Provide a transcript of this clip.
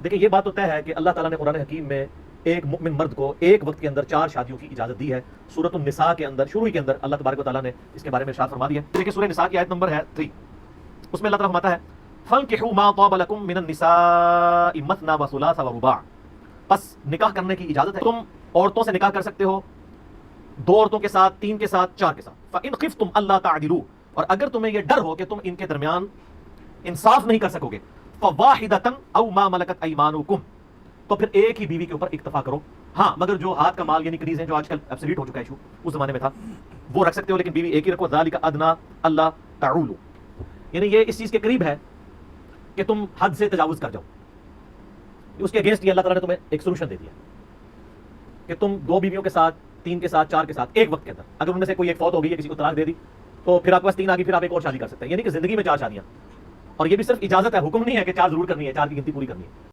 देखिए ये बात तो तय है कि अल्लाह ताला ने कुरान हकीम में एक मुमिन मर्द को एक वक्त के अंदर 4 शादियों की इजाजत दी है। सूरत निसा के अंदर शुरू के अंदर अल्लाह तबारक व तआला ने इसके बारे में इरशाद फरमा दिया। देखिए सूरह निसा की आयत नंबर है 3, उसमें अल्लाह ताला फरमाता है फंकिहू मा ताब लकुम मिनन निसाइ मथना व सुलासा व रुबा। बस निकाह करने की इजाजत है, तुम औरतों से निकाह कर सकते हो, 2 औरतों के साथ, 3 के साथ, 4 के साथ। फ़इन खिफ्तुम अल्ला तादिलू, और अगर तुम्हें यह डर हो कि तुम इनके दरमियान इंसाफ नहीं कर सकोगे, फ़वाहिदतन औ मा मलकत अयमानुकुम, तो फिर एक ही बीवी के ऊपर इक्तफा करो। हाँ, मगर जो हाथ का माल यानी कनीज है, जो आजकल एब्सोल्यूट हो चुका है इशू, उस जमाने में था, वो रख सकते हो, लेकिन बीवी एक ही रखो। ज़ालिका अदना अल्ला ताउलू, यानी ये इस चीज के करीब है कि तुम हद से तजावुज कर जाओ। उसके अगेंस्ट ये अल्लाह ताला ने तुम्हें एक सोल्यूशन दे दिया कि तुम 2 बीवियों के साथ, 3 के साथ, 4 के साथ एक वक्त के अंदर, अगर उनमें से कोई एक फौत हो गई है, किसी को तलाक दे दी, तो फिर आपके पास 3 आ गई, फिर आप एक और शादी कर सकते हैं, यानी कि जिंदगी में 4 शादियां। और ये भी सिर्फ इजाजत है, हुक्म नहीं है कि 4 जरूर करनी है, 4 की गिनती पूरी करनी है।